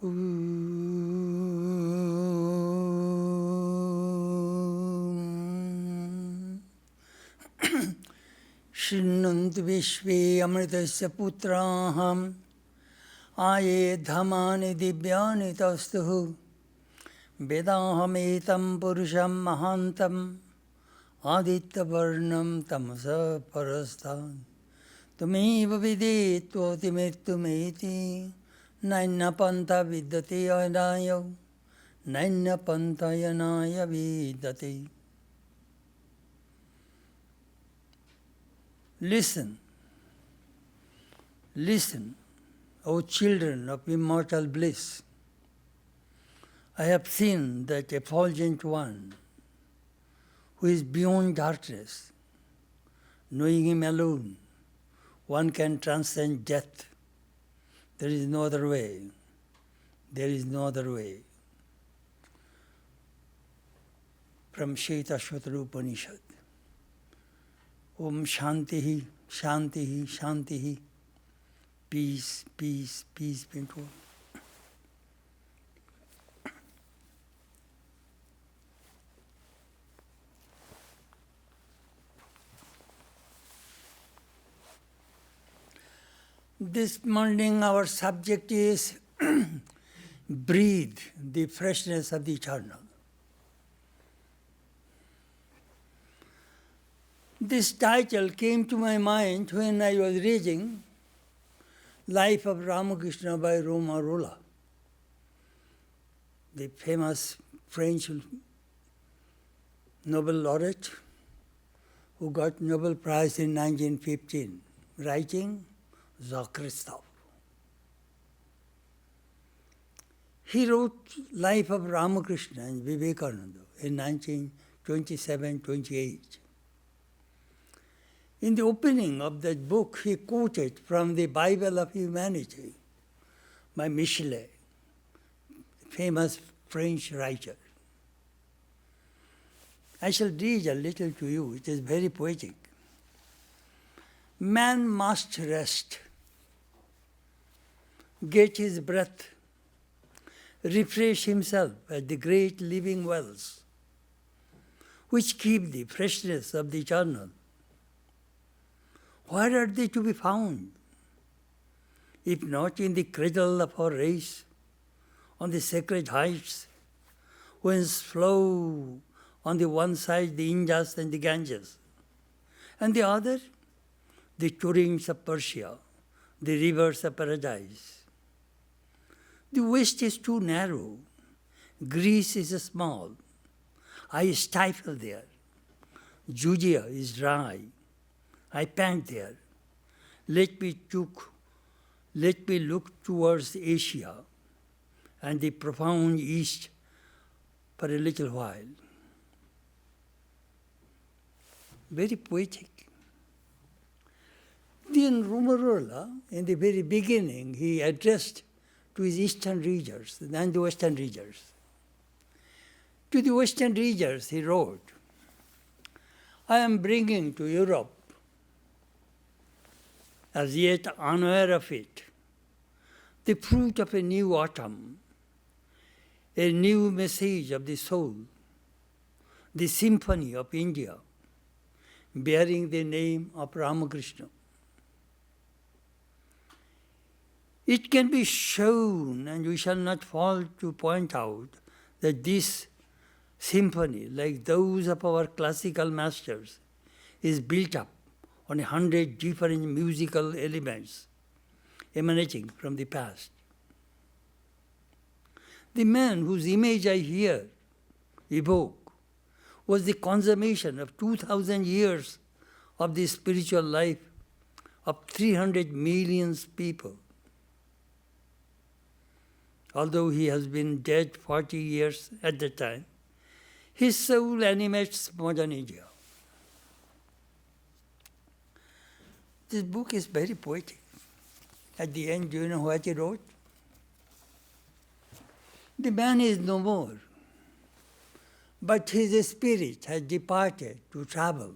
Shrinnantu vishve amritasya putraham aye dhamani divyani tastuhu vedaham etam purusham mahantam aditya varnam tamasa parasthan tumeva videttvoti mrityumeti naina panta vidyate anaya naina panta yanaya vidyate. Listen, listen, O children of immortal bliss. I have seen that effulgent one who is beyond darkness. Knowing him alone, one can transcend death. There is no other way. There is no other way. From Shvetashvatara Upanishad. Om Shantihi, Shantihi, Shantihi. Peace, peace, peace be to all. This morning our subject is breathe the freshness of the eternal. This title came to my mind when I was reading Life of Ramakrishna by Romarola, the famous French Nobel laureate who got Nobel Prize in 1915, writing Jacques Christophe. He wrote Life of Ramakrishna and Vivekananda in 1927-28. In the opening of that book, he quoted from the Bible of Humanity by Michelet, famous French writer. I shall read a little to you. It is very poetic. Man must rest, get his breath, refresh himself at the great living wells, which keep the freshness of the eternal. Where are they to be found? If not in the cradle of our race, on the sacred heights, whence flow on the one side the Indus and the Ganges, and the other, the torrents of Persia, the rivers of paradise. The West is too narrow. Greece is small. I stifle there. Judea is dry. I pant there. Let me look towards Asia and the profound East for a little while. Very poetic. Then Romarola, in the very beginning, he addressed to his eastern readers and the western readers. To the western readers, he wrote, I am bringing to Europe, as yet unaware of it, the fruit of a new autumn, a new message of the soul, the symphony of India, bearing the name of Ramakrishna. It can be shown, and we shall not fail to point out, that this symphony, like those of our classical masters, is built up on 100 different musical elements emanating from the past. The man whose image I here evoke was the consummation of 2,000 years of the spiritual life of 300 million people. Although he has been dead 40 years at the time, his soul animates modern India. This book is very poetic. At the end, do you know what he wrote? The man is no more, but his spirit has departed to travel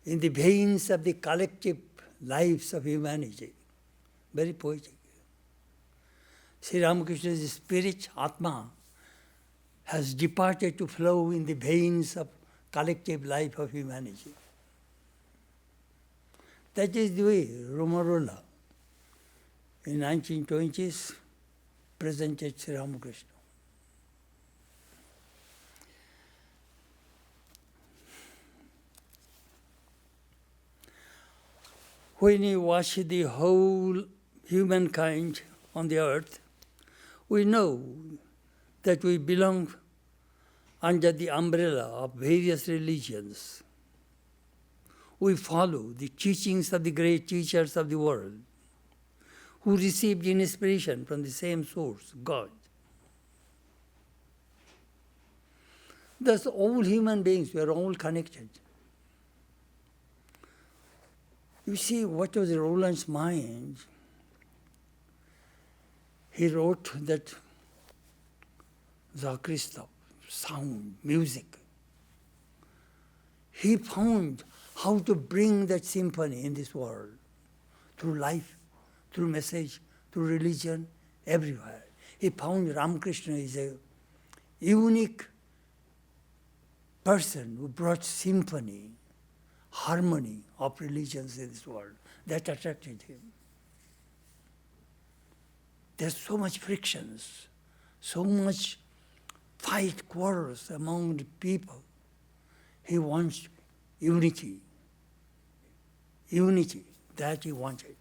in the veins of the collective lives of humanity. Very poetic. Sri Ramakrishna's spirit, Atma, has departed to flow in the veins of collective life of humanity. That is the way Romarola in 1920s presented Sri Ramakrishna. When you watch the whole humankind on the earth, we know that we belong under the umbrella of various religions. We follow the teachings of the great teachers of the world, who received inspiration from the same source, God. Thus, all human beings, we are all connected. You see, what was Roland's mind? He wrote that Zakristoff, sound, music. He found how to bring that symphony in this world, through life, through message, through religion, everywhere. He found Ramakrishna is a unique person who brought symphony, harmony of religions in this world. That attracted him. There's so much frictions, so much fight, quarrels among the people. He wants unity. Unity, that he wanted.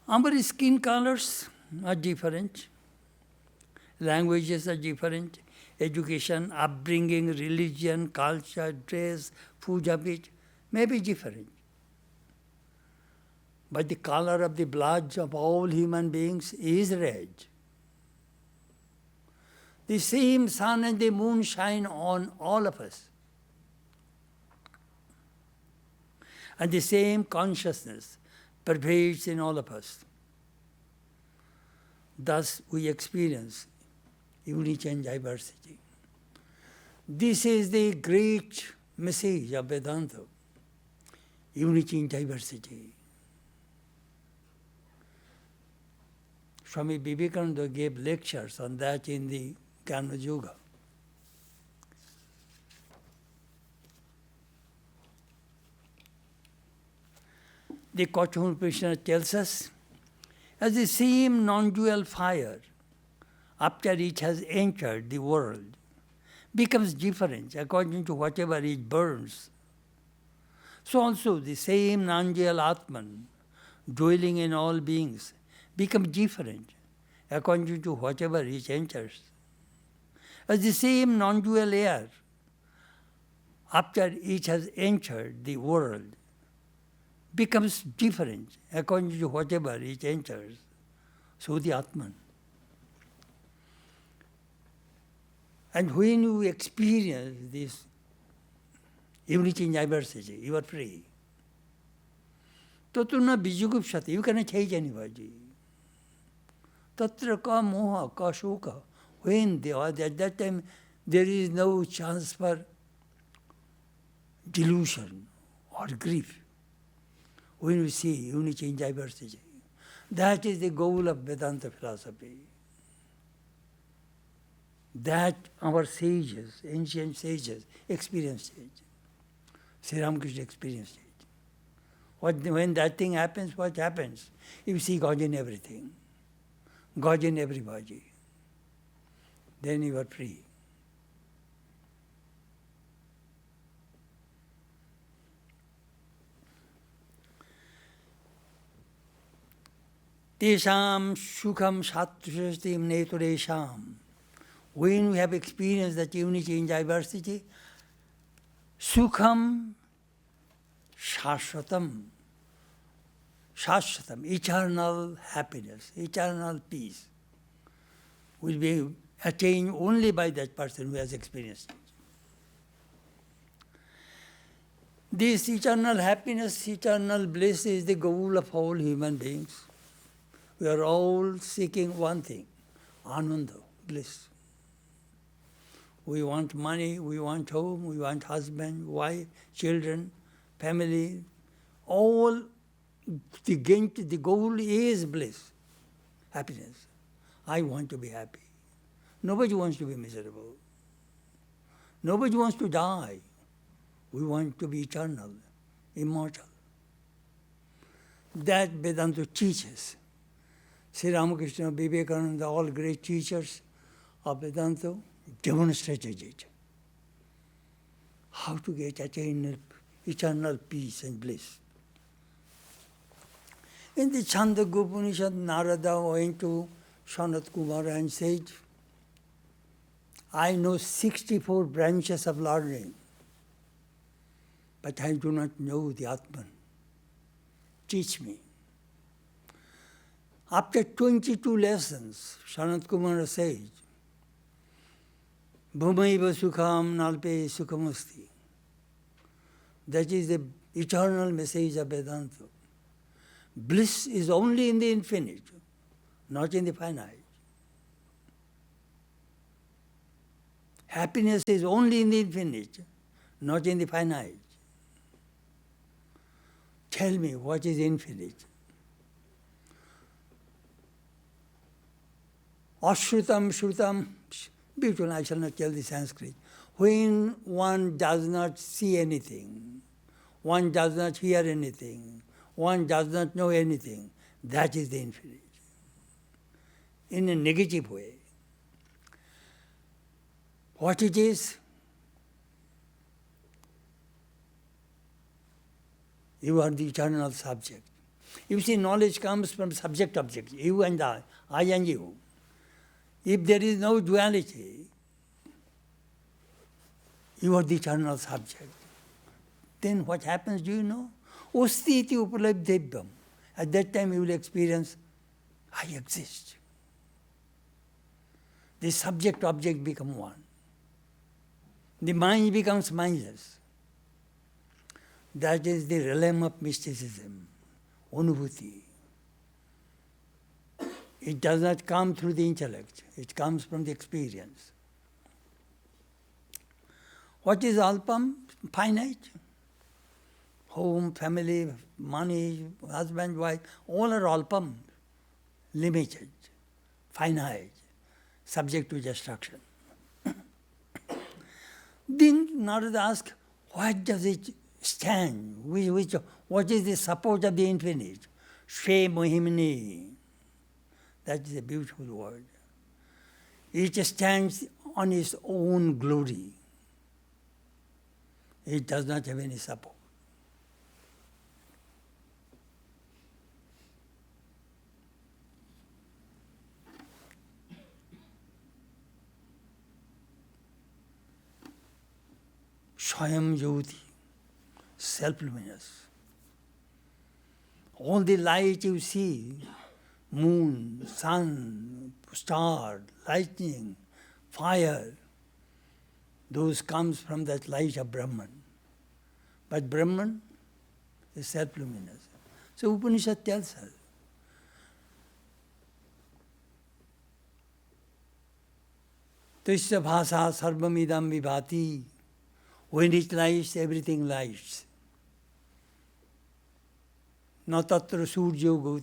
Our skin colors are different. Languages are different. Education, upbringing, religion, culture, dress, food habit may be different. But the color of the blood of all human beings is red. The same sun and the moon shine on all of us. And the same consciousness pervades in all of us. Thus we experience unity and diversity. This is the great message of Vedanta, unity and diversity. Swami Vivekananda gave lectures on that in the Jnana Yoga. The Katha Krishna tells us, as the same non-dual fire, after it has entered the world, becomes different according to whatever it burns, so also the same non-dual Atman, dwelling in all beings, becomes different according to whatever it enters. As the same non-dual air, after it has entered the world, becomes different according to whatever it enters, so the Atman. And when you experience this unity in diversity, you are free. Tatuna bijugupsati, you cannot hate anybody. Tatra ka moha ka shoka. When they are at that time, there is no chance for delusion or grief. When we see unity in diversity, that is the goal of Vedanta philosophy. That our sages, ancient sages, experienced it. Sri Ramakrishna experienced it. When that thing happens, what happens? You see God in everything, God in everybody. Then you are free. Tesham sukham sattva neturesham. When we have experienced that unity in diversity, sukham shashvatam, eternal happiness, eternal peace will be attained only by that person who has experienced it. This eternal happiness, eternal bliss is the goal of all human beings. We are all seeking one thing, ananda, bliss. We want money, we want home, we want husband, wife, children, family, all the goal is bliss, happiness. I want to be happy. Nobody wants to be miserable. Nobody wants to die. We want to be eternal, immortal. That Vedanta teaches. Sri Ramakrishna, Vivekananda, all great teachers of Vedanta demonstrated it. How to get eternal peace and bliss. In the Chandogya Upanishad, Narada went to Sanat Kumara and said, I know 64 branches of learning, but I do not know the Atman. Teach me. After 22 lessons, Sanat Kumara says, Bhumaiva sukham nalpe sukhamasti. That is the eternal message of Vedanta. Bliss is only in the infinite, not in the finite. Happiness is only in the infinite, not in the finite. Tell me what is infinite. Ashrutam, shrutam, beautiful, I shall not tell the Sanskrit. When one does not see anything, one does not hear anything, one does not know anything, that is the infinite. In a negative way. What it is? You are the eternal subject. You see, knowledge comes from subject-object, you and I and you. If there is no duality, you are the eternal subject. Then what happens, do you know? Osti iti upalabdhevyam. At that time you will experience, I exist. The subject-object become one. The mind becomes mindless. That is the realm of mysticism, anubhuti. It does not come through the intellect. It comes from the experience. What is alpam? Finite. Home, family, money, husband, wife, all are alpam. Limited, finite, subject to destruction. Then Narada asks, what does it stand? What is the support of the infinite? Shve mohimini. That is a beautiful word. It stands on its own glory. It does not have any support. Swayam Jyoti, self-luminous. All the light you see, moon, sun, star, lightning, fire, those comes from that light of Brahman. But Brahman is self-luminous. So Upanishad tells us, Tasya bhasa sarvamidam vibhati. When it lights, everything lights. Na tatra surjo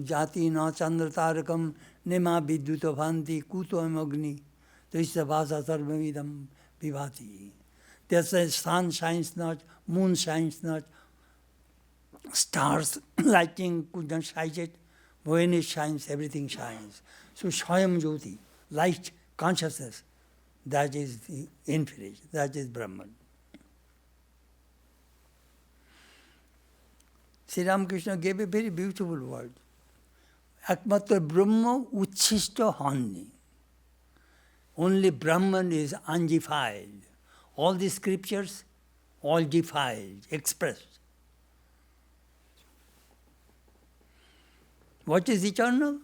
jati na chandra tarakam nema vidyuta bhanti kuto amagni tasya bhasa sarvamidam vibhati. The sun shines not, moon shines not, stars, lightning could not shine it. When it shines, everything shines. So Swayam Jyoti, light, consciousness, that is the infinite, that is Brahman. Sri Ramakrishna gave a very beautiful word. Ekmatra Brahma uchishta hanni. Only Brahman is undefiled. All the scriptures, all defiled, expressed. What is eternal?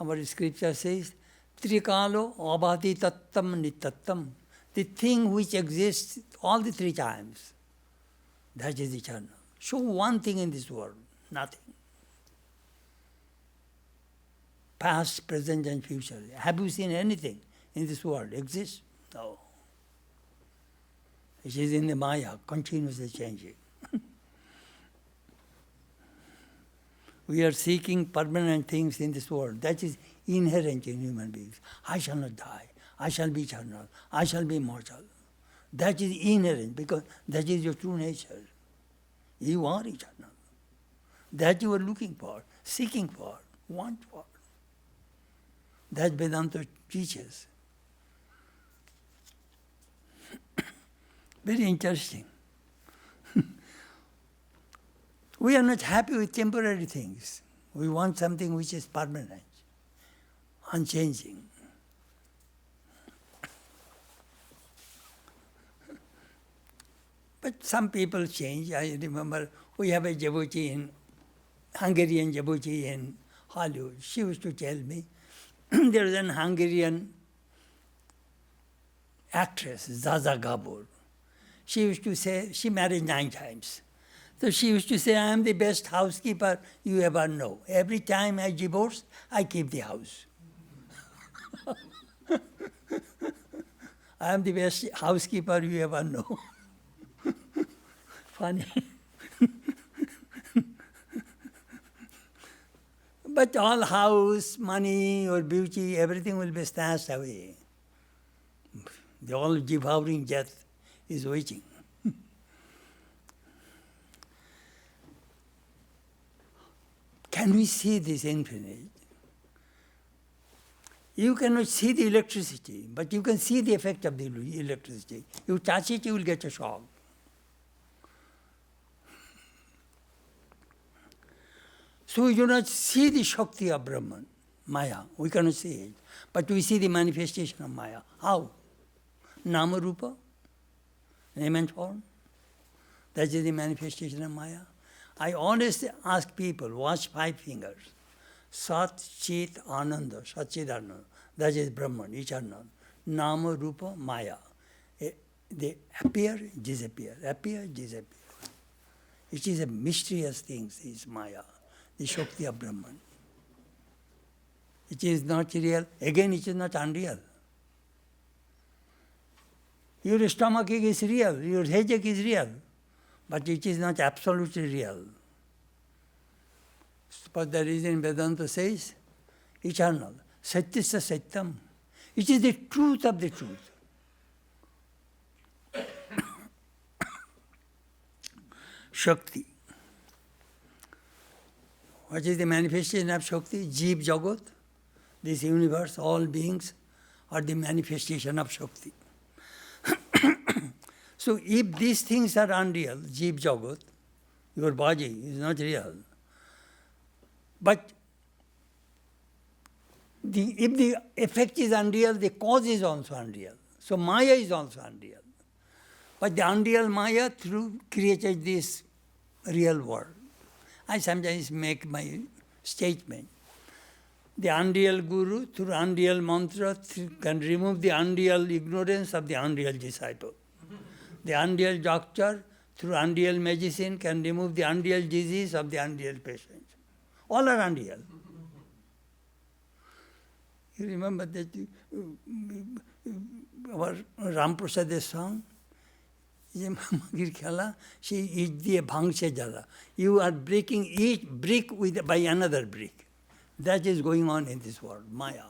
Our scripture says, Trikalo abhati tattam nitattam. The thing which exists all the three times. That is eternal. Show one thing in this world, nothing. Past, present and future. Have you seen anything in this world exist? No. It is in the Maya, continuously changing. We are seeking permanent things in this world. That is inherent in human beings. I shall not die. I shall be eternal. I shall be immortal. That is inherent because that is your true nature. You are eternal. That you are looking for, seeking for, want for. That Vedanta teaches. Very interesting. We are not happy with temporary things. We want something which is permanent, unchanging. But some people change. I remember we have a devotee in Hungarian devotee in Hollywood. She used to tell me there is an Hungarian actress, Zaza Gabor. She used to say, she married 9 times. So she used to say, I am the best housekeeper you ever know. Every time I divorce, I keep the house. I am the best housekeeper you ever know. Funny. But all house, money or beauty, everything will be snatched away. The all devouring death is waiting. Can we see this infinite? You cannot see the electricity, but you can see the effect of the electricity. You touch it, you will get a shock. So we do not see the Shakti of Brahman, Maya. We cannot see it. But we see the manifestation of Maya. How? Nama Rupa, name and form. That is the manifestation of Maya. I always ask people, watch 5 fingers. Sat, Chit, Ananda, Satchidananda. That is Brahman, eternal. Nama, Rupa, Maya. They appear, disappear, appear, disappear. It is a mysterious thing, this Maya, the Shakti of Brahman. It is not real. Again, it is not unreal. Your stomach is real, your headache is real, but it is not absolutely real. For the reason Vedanta says, eternal. Satyasya Satyam. It is the truth of the truth. Shakti. What is the manifestation of Shakti? Jeev Jagat. This universe, all beings are the manifestation of Shakti. So if these things are unreal, Jeev Jagat, your body is not real. But if the effect is unreal, the cause is also unreal. So Maya is also unreal. But the unreal Maya created this real world. I sometimes make my statement. The unreal guru, through unreal mantra, can remove the unreal ignorance of the unreal disciple. The unreal doctor, through unreal medicine, can remove the unreal disease of the unreal patient. All are unreal. You remember that our Ramprasad song? She eat the bhang se jala. You are breaking each brick by another brick. That is going on in this world, Maya.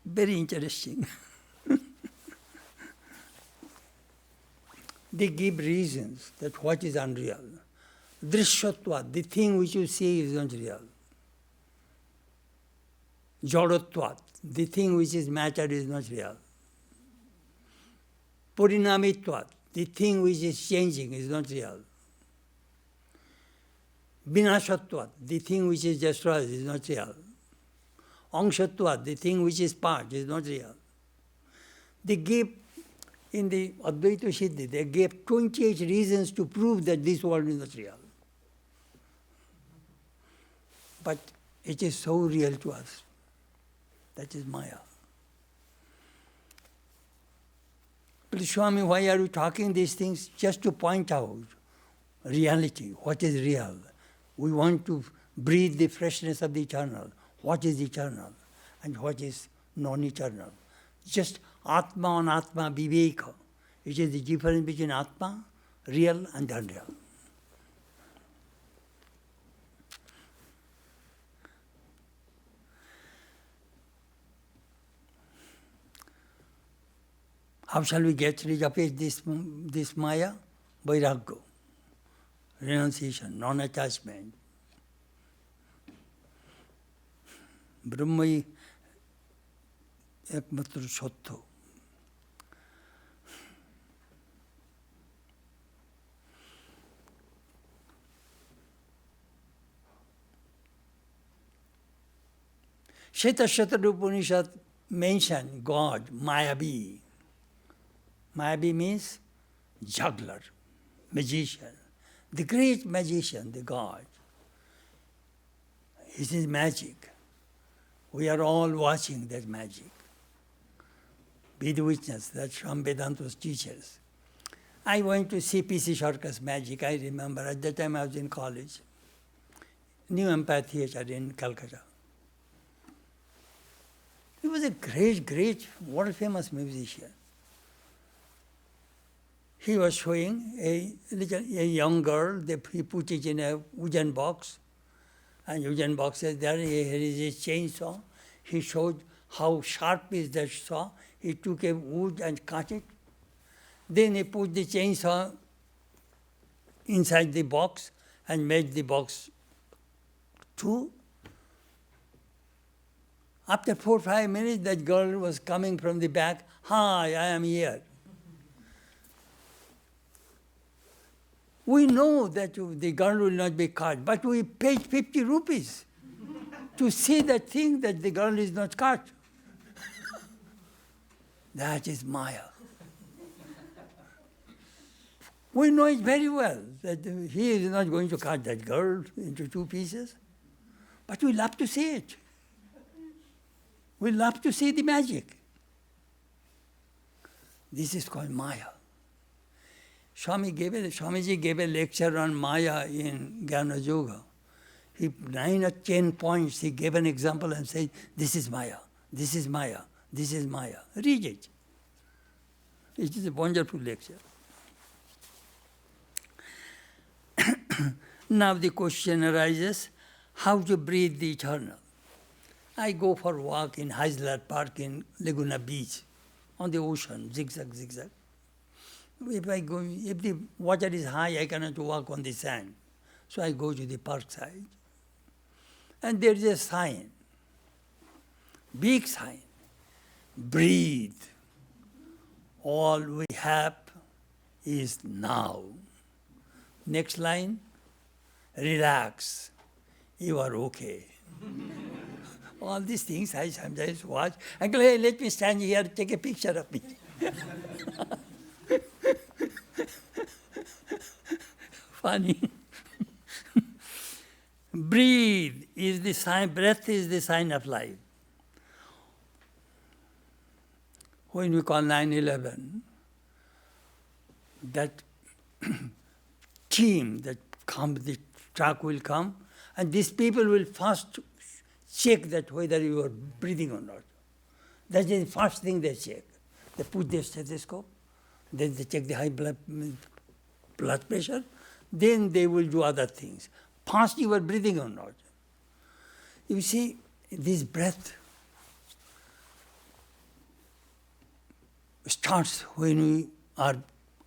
Very interesting. They give reasons that what is unreal. Drishyatvat, the thing which you see is not real. Jadatvat, the thing which is matter is not real. Parinamitvat, the thing which is changing is not real. Vinashatvat, the thing which is destroyed is not real. Angshatvat, the thing which is part is not real. They give, in the Advaita Siddhi, they gave 28 reasons to prove that this world is not real. But it is so real to us. That is Maya. But Swami, why are you talking these things? Just to point out reality, what is real. We want to breathe the freshness of the eternal. What is eternal and what is non-eternal? Just Atma Anatma Viveka, which is the difference between Atma, real and unreal. How shall we get rid of it, this Maya? Vairagya, renunciation, non-attachment. Brahmai ekmatra sattva. Sheta Upanishad mentioned God, Mayavi. Mayavi means juggler, magician. The great magician, the God. It is magic. We are all watching that magic. Be the witness that Swami Vedanta's teachers. I went to see P.C. Sharka's magic, I remember. At that time I was in college. New Empire Theatre in Calcutta. He was a great, world-famous musician. He was showing a young girl, he put it in a wooden box, and wooden box is there, here is a chainsaw. He showed how sharp is that saw. He took a wood and cut it. Then he put the chainsaw inside the box and made the box two. After 4 or 5 minutes, that girl was coming from the back. Hi, I am here. We know that the girl will not be cut, but we paid 50 rupees to see that thing that the girl is not cut. That is Maya. We know it very well that he is not going to cut that girl into 2 pieces, but we love to see it. We love to see the magic. This is called Maya. Swamiji gave a lecture on Maya in Jnana Yoga. 9 or 10 points, he gave an example and said, this is Maya, this is Maya, this is Maya. Read it. It is a wonderful lecture. Now the question arises, how to breathe the eternal? I go for a walk in Hyslop Park in Laguna Beach, on the ocean, zigzag. If the water is high, I cannot walk on the sand. So I go to the park side. And there is a sign, big sign, breathe. All we have is now. Next line, relax. You are okay. All these things I sometimes watch. Uncle, hey, let me stand here, take a picture of me. Funny. Breathe is the sign, breath is the sign of life. When we call 9/11, that team that comes, the truck will come, and these people will first check that whether you are breathing or not. That is the first thing they check. They put their stethoscope, then they check the high blood pressure, then they will do other things. First you are breathing or not. You see, this breath starts when we are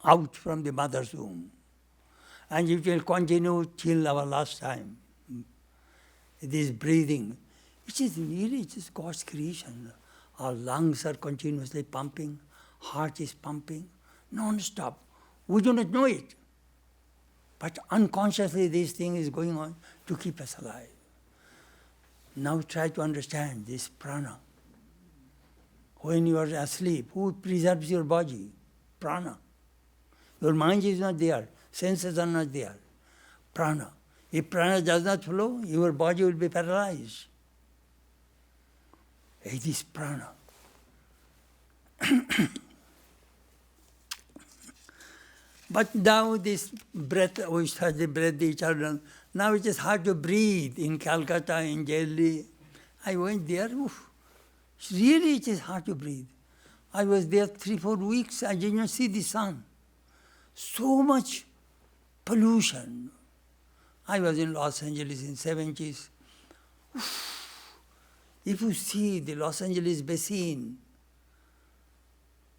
out from the mother's womb. And it will continue till our last time. This breathing, it is God's creation. Our lungs are continuously pumping, heart is pumping, non-stop. We do not know it. But unconsciously this thing is going on to keep us alive. Now try to understand this prana. When you are asleep, who preserves your body? Prana. Your mind is not there, senses are not there. Prana. If prana does not flow, your body will be paralyzed. It is prana. But now this breath, we study breath, the eternal. Now it is hard to breathe in Calcutta, in Delhi. I went there, really it is hard to breathe. I was there 3-4 weeks, I did not see the sun. So much pollution. I was in Los Angeles in 70s. If you see the Los Angeles basin,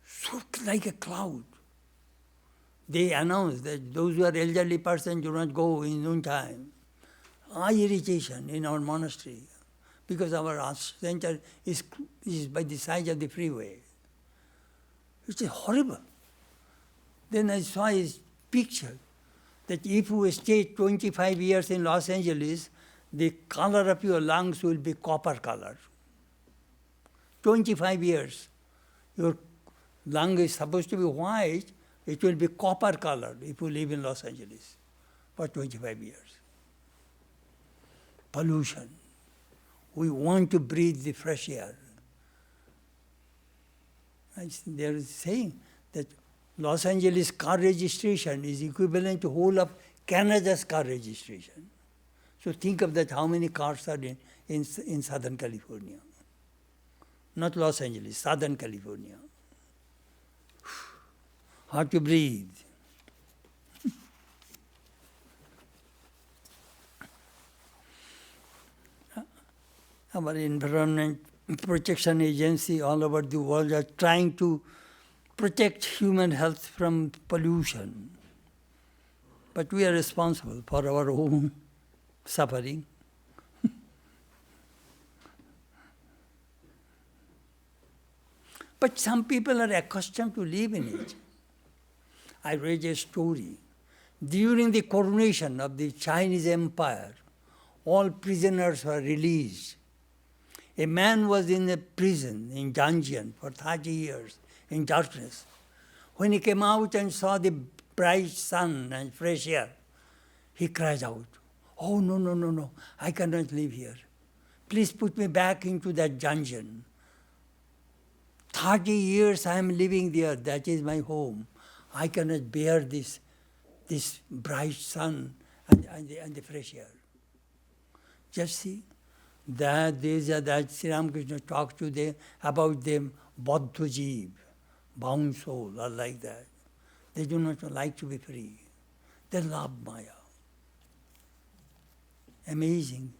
so like a cloud. They announced that those who are elderly persons do not go in noontime. Eye irritation in our monastery because our center is by the side of the freeway. It's horrible. Then I saw his picture that if you stay 25 years in Los Angeles, the color of your lungs will be copper color. 25 years. Your lung is supposed to be white, it will be copper color if you live in Los Angeles for 25 years. Pollution. We want to breathe the fresh air. They are saying that Los Angeles car registration is equivalent to whole of Canada's car registration. So think of that, how many cars are in Southern California. Not Los Angeles, Southern California. Hard to breathe. Our environment protection agency all over the world are trying to protect human health from pollution. But we are responsible for our own suffering. But some people are accustomed to live in it. I read a story. During the coronation of the Chinese Empire, all prisoners were released. A man was in a prison, in dungeon, for 30 years, in darkness. When he came out and saw the bright sun and fresh air, he cried out, "Oh, no, no, no, no, I cannot live here. Please put me back into that dungeon. 30 years I am living there, that is my home. I cannot bear this bright sun and the fresh air." Just see, that Sri Ramakrishna talked to them about them, Baddha Jeev, bound soul, or like that. They do not like to be free. They love Maya. Amazing.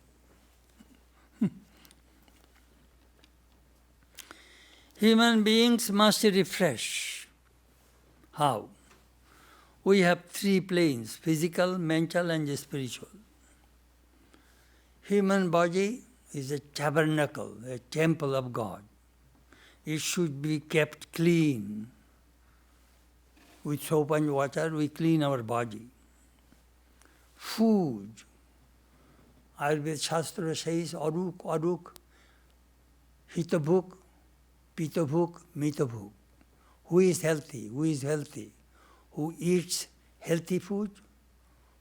Human beings must refresh. How? We have 3 planes, physical, mental, and spiritual. Human body is a tabernacle, a temple of God. It should be kept clean. With soap and water, we clean our body. Food. Ayurveda Shastra says, Aruk, Hitabhuk, Pitabhuk, Mitabhuk. Who is healthy? Who is healthy? Who eats healthy food,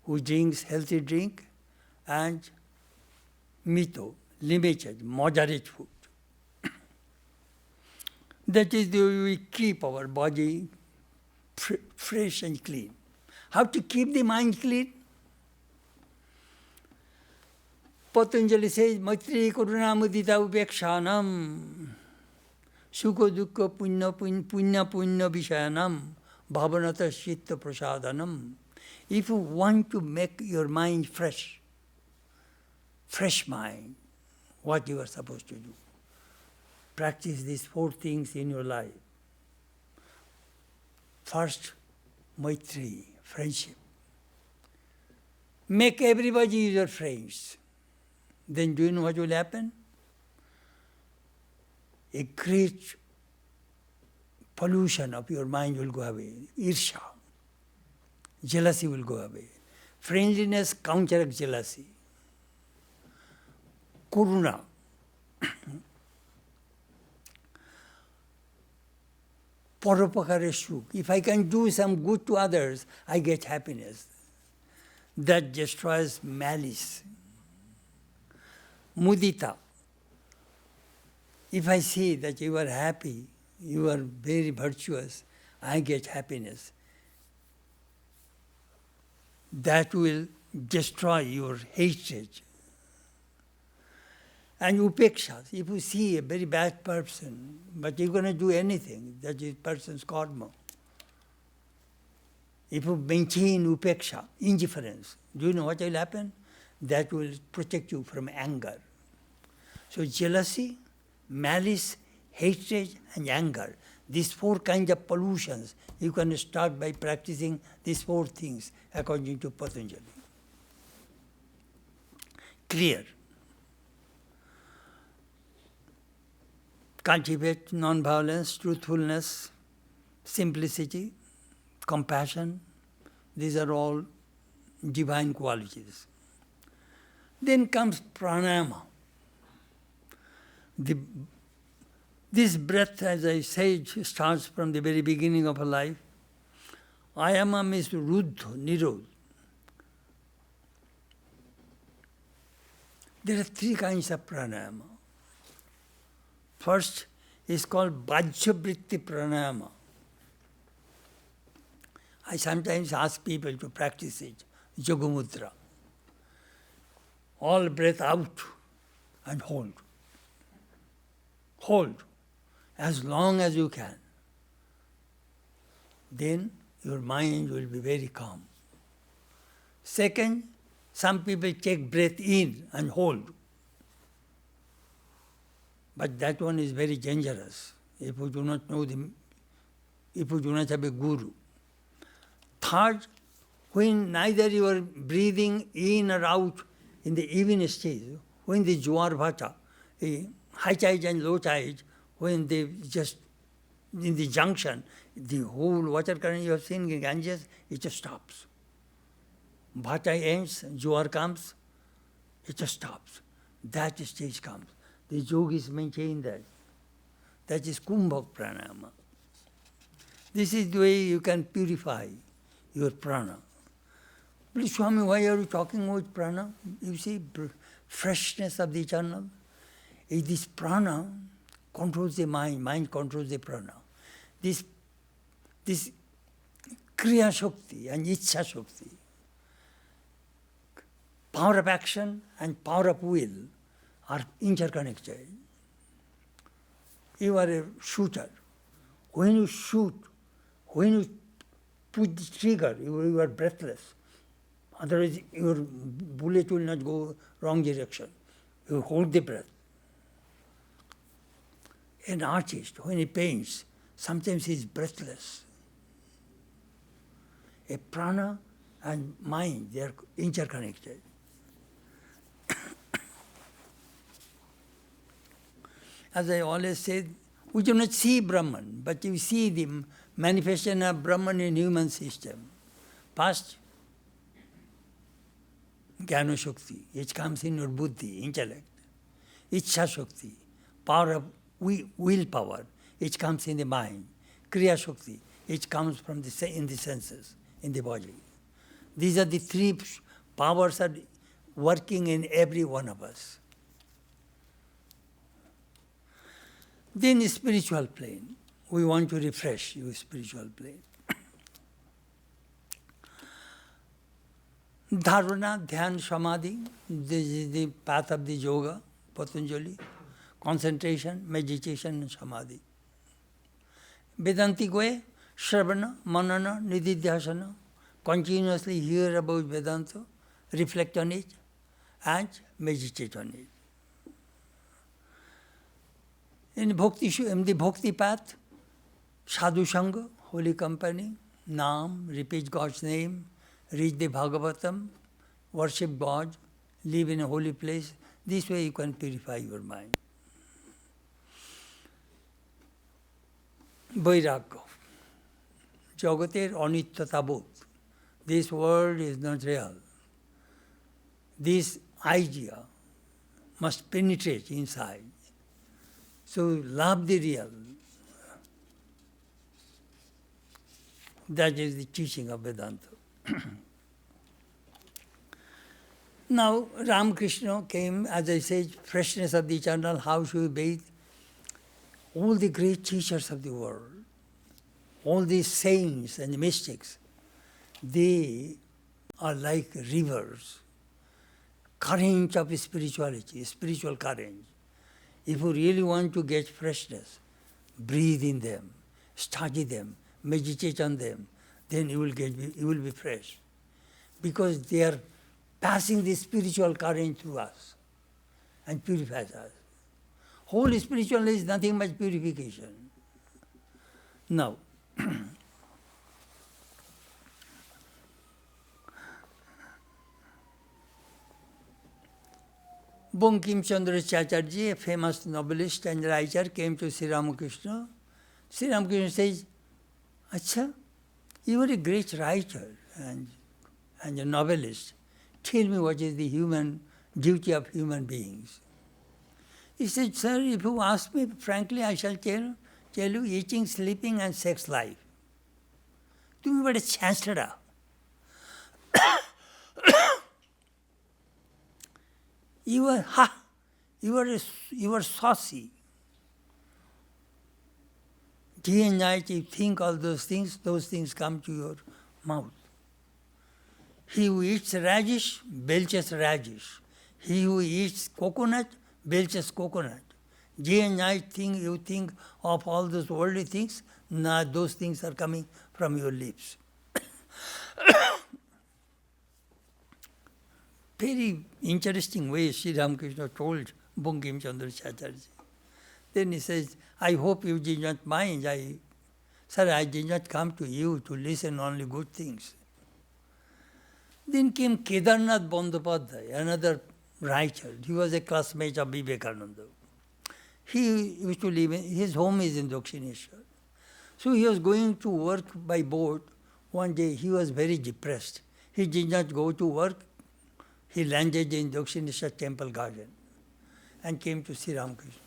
who drinks healthy drink, and mito, limited, moderate food. That is the way we keep our body fresh and clean. How to keep the mind clean? Patanjali says, Maitri Karuna Mudita Upekshanam Sukha Dukkha Punya Vishayanam Bhavanata Chitta Prasadanam. If you want to make your mind fresh mind, what you are supposed to do? Practice these 4 things in your life. First, Maitri, friendship. Make everybody your friends. Then do you know what will happen? A great pollution of your mind will go away. Irsha. Jealousy will go away. Friendliness counteracts jealousy. Karuna. Paropakare sukh. If I can do some good to others, I get happiness. That destroys malice. Mudita. If I see that you are happy, you are very virtuous, I get happiness. That will destroy your hatred. And upeksha, if you see a very bad person, but you're going to do anything, that is person's karma. If you maintain upeksha, indifference, do you know what will happen? That will protect you from anger. So jealousy, malice, hatred and anger, these four kinds of pollutions, you can start by practicing these four things according to Patanjali. Clear. Cultivate non-violence, truthfulness, simplicity, compassion. These are all divine qualities. Then comes pranayama. This breath, as I said, starts from the very beginning of a life. Ayama means ruddha, nirodha. There are three kinds of pranayama. First is called Vajravritti pranayama. I sometimes ask people to practice it, Yogamudra. All breath out and hold. Hold as long as you can. Then your mind will be very calm. Second, some people take breath in and hold. But that one is very dangerous if you do not know if you do not have a guru. Third, when neither you are breathing in or out in the even stage, when the Juar Bhata, high tide and low tide, when they just in the junction, the whole water current you have seen in Ganges, it just stops. Bhata ends, Juar comes, it just stops. That stage comes. The yogis maintain that. That is Kumbha Pranayama. This is the way you can purify your prana. Please, Swami, why are you talking about prana? You see, freshness of the eternal. This prana controls the mind, mind controls the prana. This Kriya Shakti and Ichha Shakti, power of action and power of will are interconnected. You are a shooter. When you shoot, when you put the trigger, you are breathless. Otherwise, your bullet will not go wrong direction. You hold the breath. An artist, when he paints, sometimes he is breathless. A prana and mind, they are interconnected. As I always said, we do not see Brahman, but you see the manifestation of Brahman in human system. First, Jnana Shakti, which comes in your buddhi, intellect. Ichha Shakti, power of willpower, which comes in the mind. Kriya Shakti, which comes from in the senses, in the body. These are the three powers are working in every one of us. Then spiritual plane. We want to refresh your spiritual plane. Dharana, Dhyan, Samadhi. This is the path of the yoga, Patanjali. Concentration, meditation and Samadhi. Vedantic way, Shravana, Manana, Nididhyasana. Continuously hear about Vedanta, reflect on it and meditate on it. In the bhakti path, sadhu sangha, holy company, naam, repeat God's name, read the Bhagavatam, worship God, live in a holy place. This way you can purify your mind. Vairagya, jagater anityata bodh. This world is not real. This idea must penetrate inside. So love the real. That is the teaching of Vedanta. Now Ramakrishna came, as I said, freshness of the eternal, how should we bathe? All the great teachers of the world, all these saints and mystics, they are like rivers, current of spirituality, spiritual current. If you really want to get freshness, breathe in them, study them, meditate on them, then you will be fresh. Because they are passing the spiritual current through us and purifies us. Whole spiritual is nothing but purification. Now, Bankim Chandra Chatterjee, a famous novelist and writer, came to Sri Ramakrishna. Sri Ramakrishna says, Acha, you are a great writer and a novelist. Tell me what is the human duty of human beings. He said, sir, if you ask me frankly, I shall tell you eating, sleeping and sex life. তুমি বড় ছ্যাঁচড়া। You are saucy. Day and night you think all those things come to your mouth. He who eats radish, belches radish. He who eats coconut, belches coconut. Day and night you think of all those worldly things, now those things are coming from your lips. Very interesting way Sri Ramakrishna told Bankim Chandra Chatterjee. Then he says, I hope you did not mind. Sir, I did not come to you to listen only good things. Then came Kedarnath Bandyopadhyay, another writer. He was a classmate of Vivekananda. He used to live his home is in Dakshineshwar. So he was going to work by boat. One day he was very depressed. He did not go to work. He landed in Dakshineshwar temple garden and came to Sri Ramakrishna.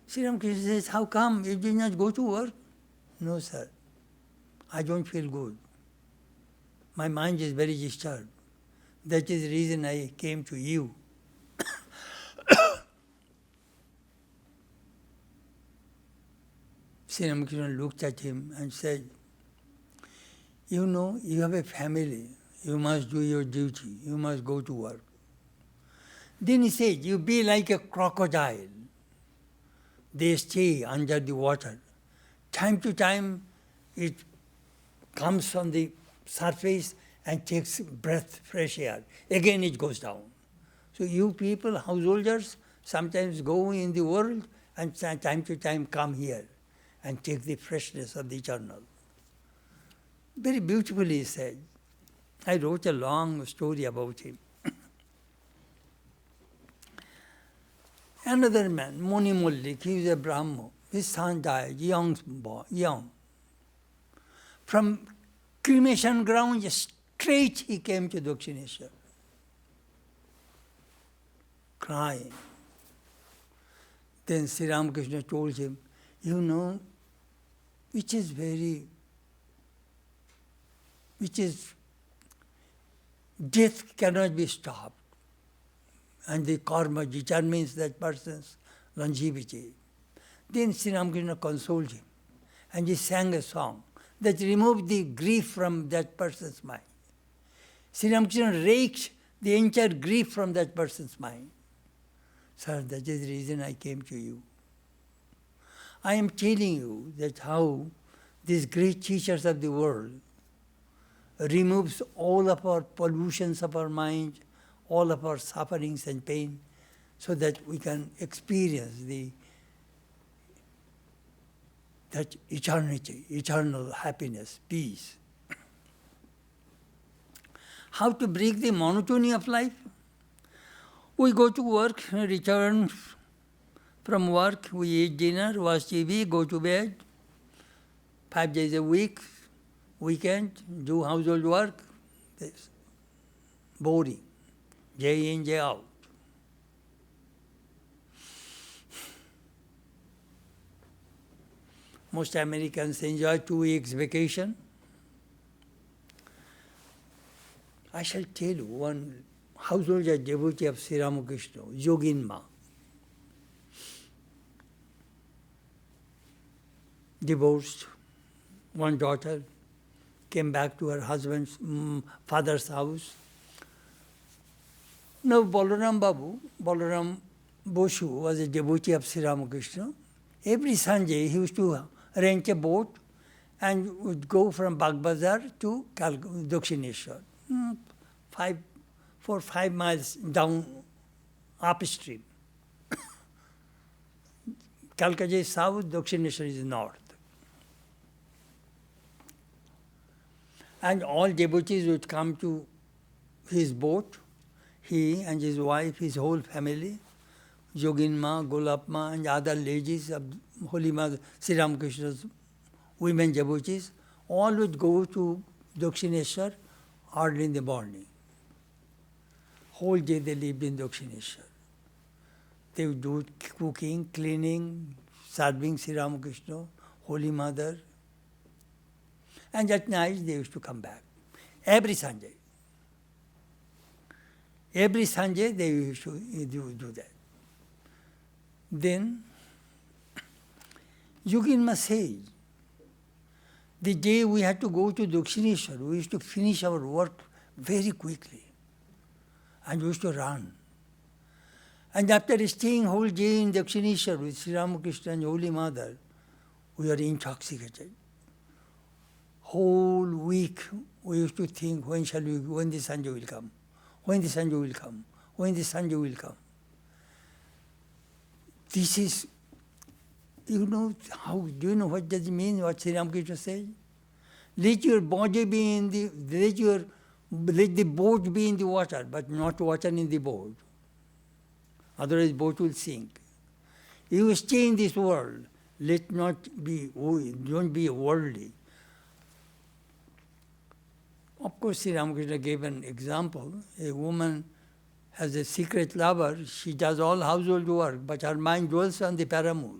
Sri Ramakrishna says, how come you did not go to work? No, sir. I don't feel good. My mind is very disturbed. That is the reason I came to you. Sri Ramakrishna looked at him and said, you know, you have a family. You must do your duty. You must go to work. Then he said, you be like a crocodile. They stay under the water. Time to time, it comes on the surface and takes breath, fresh air. Again it goes down. So you people, householders, sometimes go in the world and time to time come here and take the freshness of the eternal. Very beautifully he said. I wrote a long story about him. Another man, Muni Mullik, he was a Brahmo. His son died, young. From cremation ground, straight he came to Dakshineshwar, crying. Then Sri Ramakrishna told him, you know, which is death cannot be stopped. And the karma determines that person's longevity. Then Sri Ramakrishna consoled him. And he sang a song that removed the grief from that person's mind. Sri Ramakrishna raked the entire grief from that person's mind. Sir, that is the reason I came to you. I am telling you that how these great teachers of the world removes all of our pollutions of our mind, all of our sufferings and pain, so that we can experience that eternity, eternal happiness, peace. How to break the monotony of life? We go to work, return from work, we eat dinner, watch TV, go to bed, 5 days a week, weekend, do household work. That's boring, day in, day out. Most Americans enjoy 2 weeks vacation. I shall tell you one household devotee of Sri Ramakrishna, Yoginma. Divorced, one daughter, came back to her husband's father's house. Now Balaram Babu, Balaram Boshu was a devotee of Sri Ramakrishna. Every Sunday he used to rent a boat and would go from Bagbazar to Dakshineshwar, 4-5 miles down upstream. Calcutta is south, Dakshineshwar is north. And all devotees would come to his boat, he and his wife, his whole family, Yoginma, Golapma, and other ladies of Holy Mother, Sri Ramakrishna's women devotees, all would go to Dakshineshwar early in the morning. Whole day they lived in Dakshineshwar. They would do cooking, cleaning, serving Sri Ramakrishna, Holy Mother. And at night they used to come back. Every Sunday. Every Sunday they used to do that. Then, Yoginma says, the day we had to go to Dakshineshwar, we used to finish our work very quickly. And we used to run. And after staying whole day in Dakshineshwar with Sri Ramakrishna and Holy Mother, we were intoxicated. Whole week we used to think, when the Sunday will come? When the Sunday will come? When the Sunday will come? This is, do you know what does it mean, what Sri Ramakrishna says? Let your body be in let the boat be in the water, but not water in the boat. Otherwise boat will sink. You stay in this world, don't be worldly. Of course, Sri Ramakrishna gave an example. A woman has a secret lover, she does all household work, but her mind dwells on the paramour.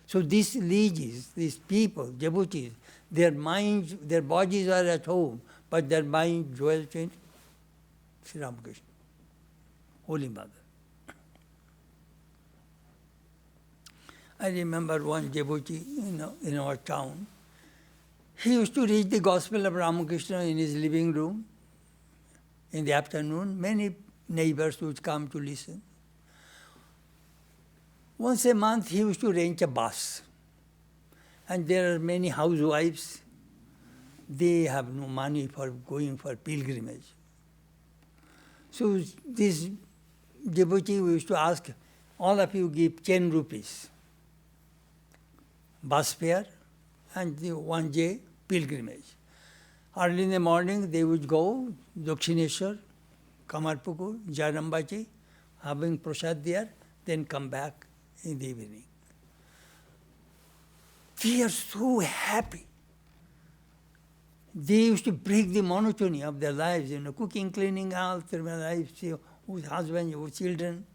So these ladies, these people, devotees, their minds, their bodies are at home, but their mind dwells in Sri Ramakrishna, Holy Mother. I remember one devotee in our town. He used to read the Gospel of Ramakrishna in his living room in the afternoon. Many neighbors would come to listen. Once a month he used to rent a bus. And there are many housewives. They have no money for going for pilgrimage. So this devotee used to ask, all of you give 10 rupees bus fare and the 1 day pilgrimage. Early in the morning they would go Dakshineshwar, Kamarpukur, Jayarambaji, having prasad there, then come back in the evening. They are so happy. They used to break the monotony of their lives, cooking, cleaning, all their lives, with husband, with children.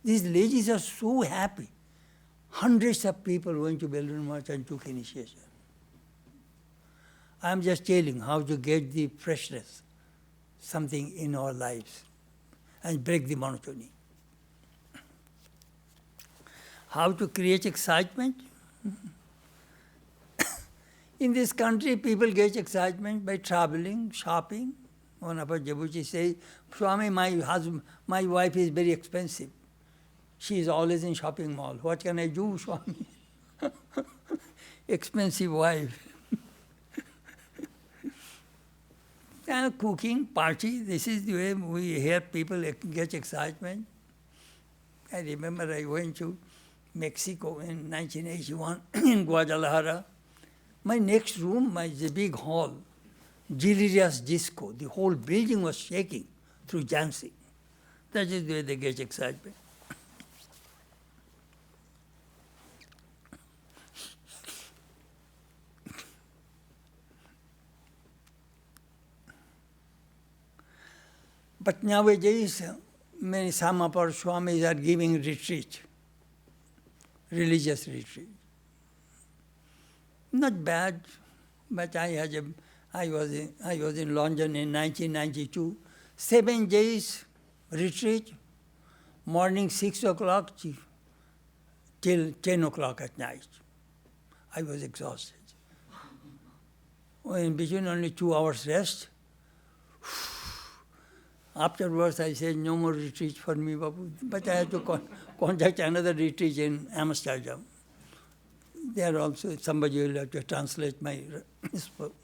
These ladies are so happy. Hundreds of people went to Belur Math and took initiation. I am just telling how to get the freshness, something in our lives, and break the monotony. How to create excitement? In this country, people get excitement by traveling, shopping. One of our devotees says, Swami, my wife is very expensive. She is always in shopping mall. What can I do, Swami? Expensive wife. And cooking, party, this is the way we hear people get excitement. I remember I went to Mexico in 1981 in Guadalajara. My next room is a big hall, delirious disco. The whole building was shaking through dancing. That is the way they get excitement. But nowadays, some of our Swamis are giving retreat, religious retreat. Not bad, but I was in London in 1992. 7 days retreat, morning 6 o'clock till 10 o'clock at night. I was exhausted. In between only 2 hours rest. Afterwards, I said, no more retreat for me, Babu. But I had to contact another retreat in Amsterdam. There also somebody will have to translate my spoke.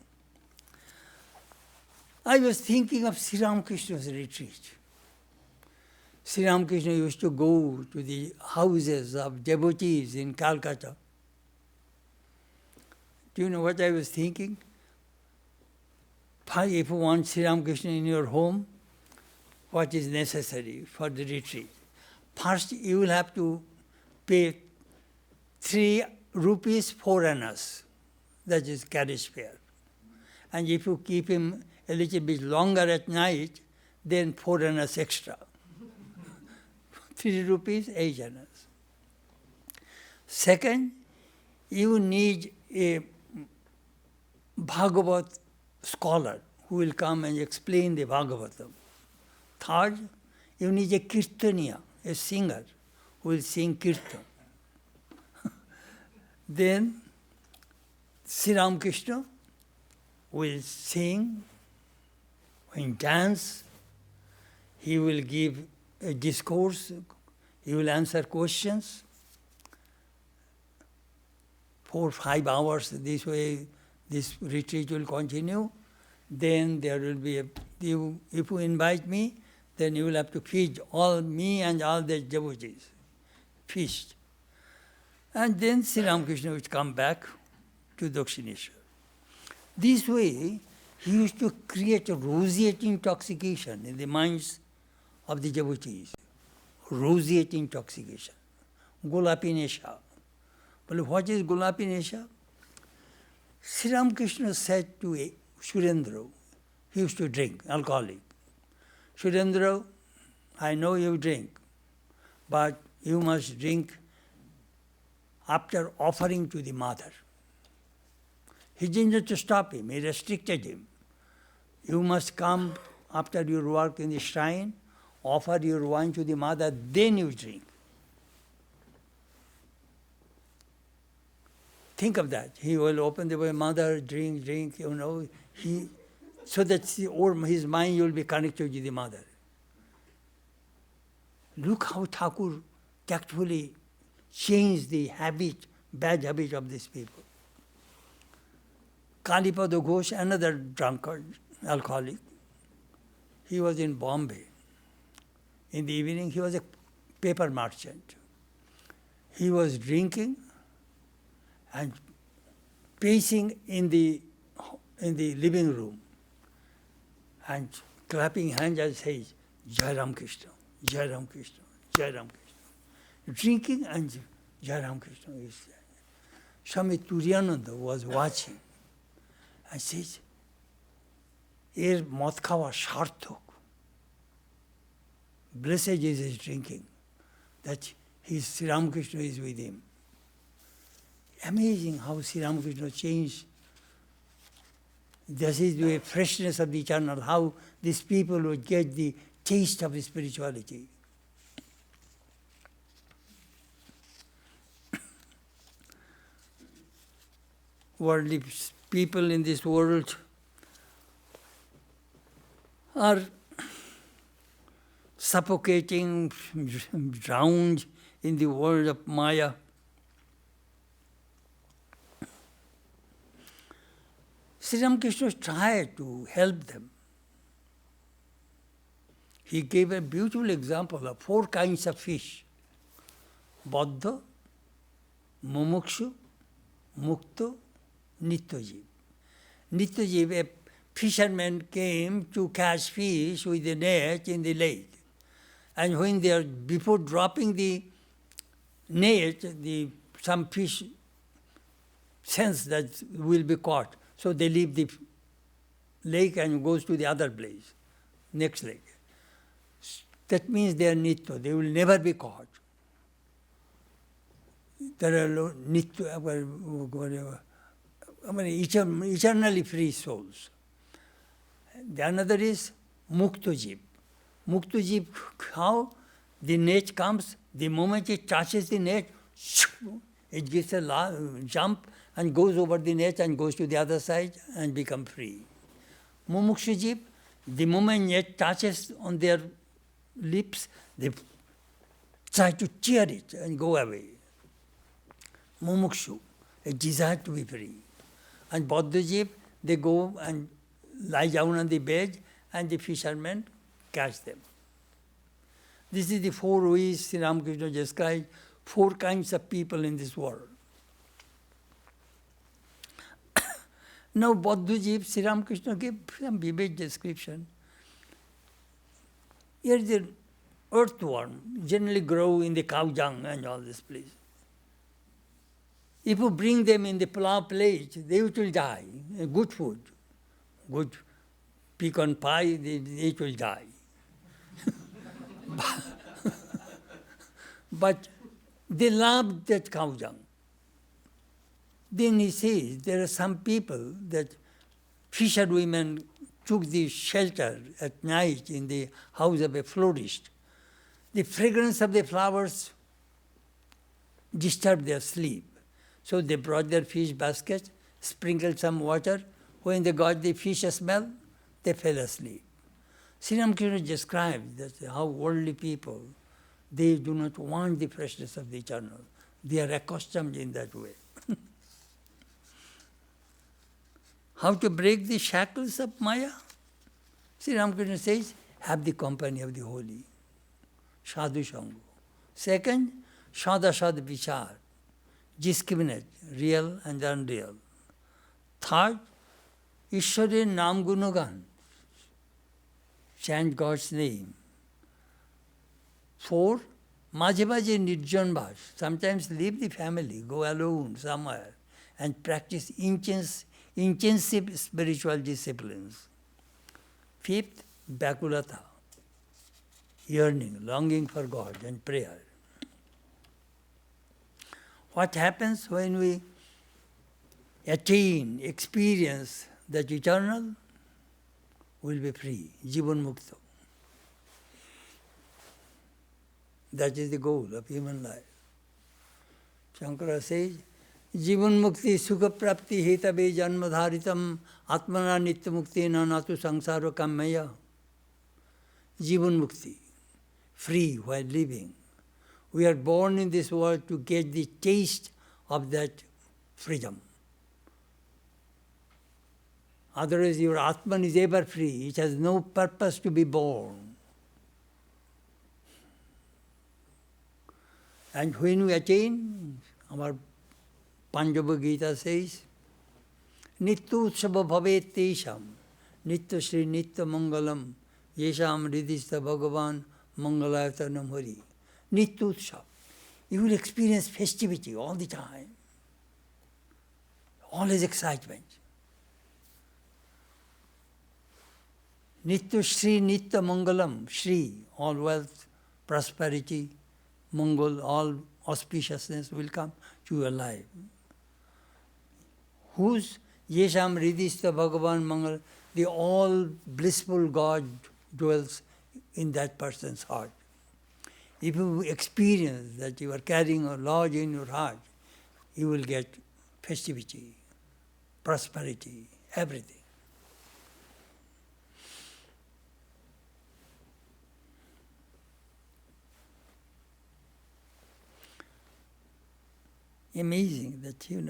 I was thinking of Sri Ramakrishna's retreat. Sri Ramakrishna used to go to the houses of devotees in Calcutta. Do you know what I was thinking? If you want Sri Ramakrishna in your home, what is necessary for the retreat? First, you will have to pay 3 rupees 4 annas, that is carriage fare. And if you keep him a little bit longer at night, then 4 annas extra. 3 rupees, 8 annas. Second, you need a Bhagavat scholar who will come and explain the Bhagavatam. Third, you need a Kirtaniya, a singer who will sing Kirtan. Then Sri Ramakrishna will sing, and dance, he will give a discourse, he will answer questions. 4 or 5 hours this way, this retreat will continue. Then there will be if you invite me, then you will have to feed all me and all the devotees. Feast. And then Sri Ramakrishna would come back to Dakshineshwar. This way, he used to create a roseate intoxication in the minds of the devotees. Roseate intoxication. Gulapi Nesha. But what is Gulapi Nesha? Sri Ramakrishna said to Surendra, he used to drink, alcoholic. Surendra, I know you drink, but you must drink after offering to the mother. He didn't to stop him, he restricted him. You must come after your work in the shrine, offer your wine to the mother, then you drink. Think of that. He will open the way, mother, drink, so that his mind will be connected to the mother. Look how Thakur tactfully changed the bad habit of these people. Kalipada Ghosh, another drunkard, alcoholic, he was in Bombay. In the evening, he was a paper merchant. He was drinking and pacing in the living room and clapping hands and saying, Jai Ram Krishna, Jai Ram Krishna, Jai Ram Krishna. Drinking and Jai Ram Krishna. Swami Chetanananda was watching and says, Er mot khawa sarthok. Blessed is his drinking, that his Sri Ramakrishna is with him. Amazing how Sri Ramakrishna changed. This is the freshness of the eternal, how these people would get the taste of spirituality. Worldly people in this world are suffocating, drowned in the world of Maya. Sri Ramakrishna tried to help them. He gave a beautiful example of 4 kinds of fish: Baddha, Mumukshu, Mukto, Nityajiv. Nityajiv, a fisherman came to catch fish with a net in the lake. And when they are, before dropping the net, some fish sense that will be caught. So they leave the lake and goes to the other place, next lake. That means they are nitya, they will never be caught. There are nitya, eternally free souls. The another is Muktajiv. Muktajiv, how the net comes, the moment it touches the net, it gives a jump and goes over the net and goes to the other side and become free. Mumukshujiv, The moment it touches on their lips, they try to tear it and go away. Mumukshu, a desire to be free. And Bodhajip, they go and lie down on the bed and the fishermen catch them. This is the four ways Sri Ramakrishna described, four kinds of people in this world. Now Bodhajip, Sri Ramakrishna gave some vivid description. Here is the earthworm, generally grow in the cow dung and all this place. If you bring them in the plough plate, they will die. Good food, good pecan pie, they will die. But they love that cow dung. Then he says there are some people that fisherwomen took the shelter at night in the house of a florist. The fragrance of the flowers disturbed their sleep. So they brought their fish basket, sprinkled some water. When they got the fish smell, they fell asleep. Sri Ramakrishna described that how worldly people, they do not want the freshness of the eternal. They are accustomed in that way. How to break the shackles of Maya? Sri Ramakrishna says, have the company of the holy. Sadhu Sangha. Second, Sadasad Vichar. Discriminate real and unreal. Third, Ishware Nam Gunagan. Chant God's name. Four, Majhe Majhe Nirjan Bhas. Sometimes leave the family, go alone somewhere and practice intensive spiritual disciplines. Fifth, Bhakulata. Yearning, longing for God and prayer. What happens when we attain, experience that eternal? Will be free, Jivan Mukta. That is the goal of human life. Shankara says, Jivan Mukti Sukha Prapti Hetabe Janmadharitam Atmana Nitya Mukti Nanatu Sangsaro Kammaya. Jivan Mukti, free while living. We are born in this world to get the taste of that freedom. Otherwise your Atman is ever free. It has no purpose to be born. And when we attain, our Panjava Gita says, Nitya Utsava Bhavet Tesham, Nitya Shri Nitya Mangalam, Yesham Ridhista Bhagavan Mangalayatanam Hari. Nitya Utsav. You will experience festivity all the time. Always excitement. Nitya Shri Nitya Mangalam. Shri, all wealth, prosperity, Mangal, all auspiciousness will come to your life. Whose Yesham Ridhista Bhagavan Mangal, the all blissful God dwells in that person's heart. If you experience that you are carrying a Lord in your heart, you will get festivity, prosperity, everything. Amazing that, in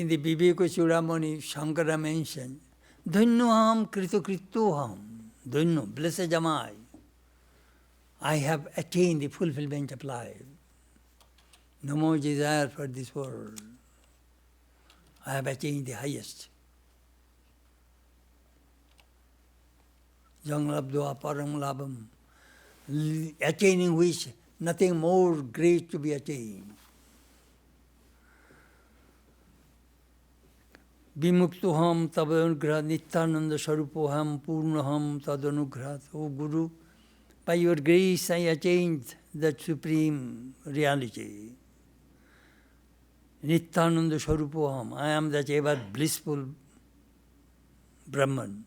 the Viveka Chudamani, Shankara mentioned, Dhanyoham krito kritoham, Dhanyo, blessed am I have attained the fulfillment of life. No more desire for this world. I have attained the highest. Jang labdva param labham, attaining which nothing more great to be attained. Vimuktuham tavanugrha nityananda sarupoham purnaham tadanugrhat. O Guru, by your grace I attained that supreme reality. Nityananda sarupoham, I am that ever blissful Brahman.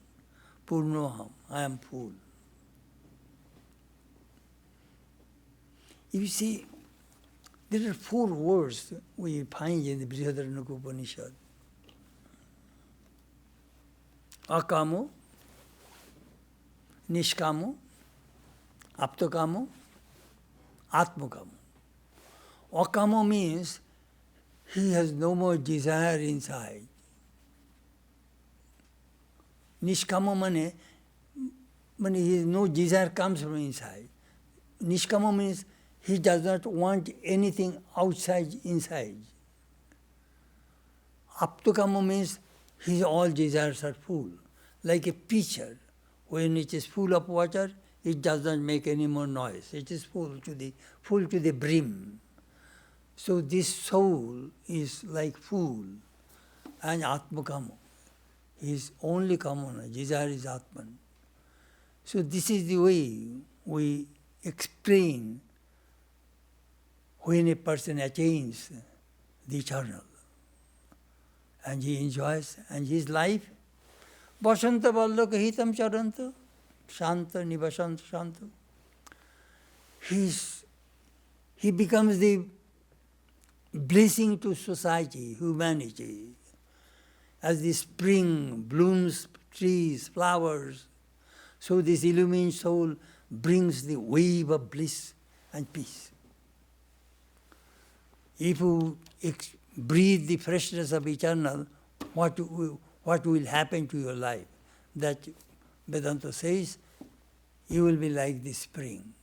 Purnaham, I am full. You see, there are 4 words we find in the Brihadaranyaka Upanishad. akamo, nishkamo, aptokamo, atmakamo. Akamo means he has no more desire inside. Nishkamo means no desire comes from inside. Nishkamo means he does not want anything outside, inside. Aptokamo means his all desires are full. Like a pitcher, when it is full of water, it does not make any more noise. It is full to the brim. So this soul is like full, and Atmakamo. His only kamana, desire is Atman. So this is the way we explain when a person attains the eternal. And he enjoys, and his life, Vasanta Vallaka Hitam Charanta, Shanta Nivasanta Shanta. He becomes the blessing to society, humanity. As the spring blooms trees, flowers, so this illumined soul brings the wave of bliss and peace. If you breathe the freshness of eternal, what will happen to your life? That Vedanta says, you will be like the spring.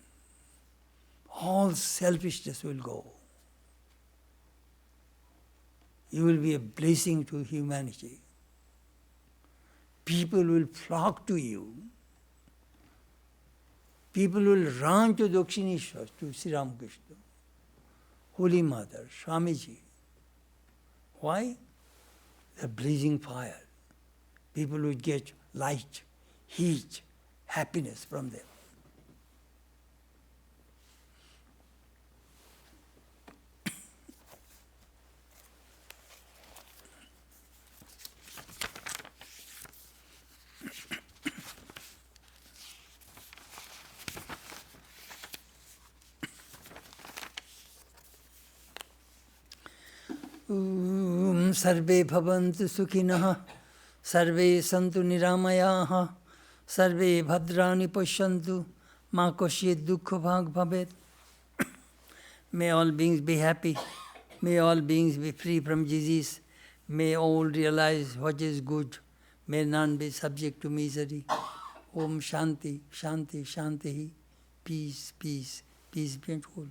All selfishness will go. You will be a blessing to humanity. People will flock to you. People will run to Dakshineshwar, to Sri Ramakrishna, Holy Mother, Swamiji. Why? The blazing fire. People will get light, heat, happiness from them. Sarve bhavantu sukhinah, sarve santu niramayah, sarve bhadrani pashyantu, ma kasyet dukkha bhag bhavet. May all beings be happy. May all beings be free from disease. May all realize what is good. May none be subject to misery. Om Shanti, Shanti, Shanti. Peace, peace, peace be at all.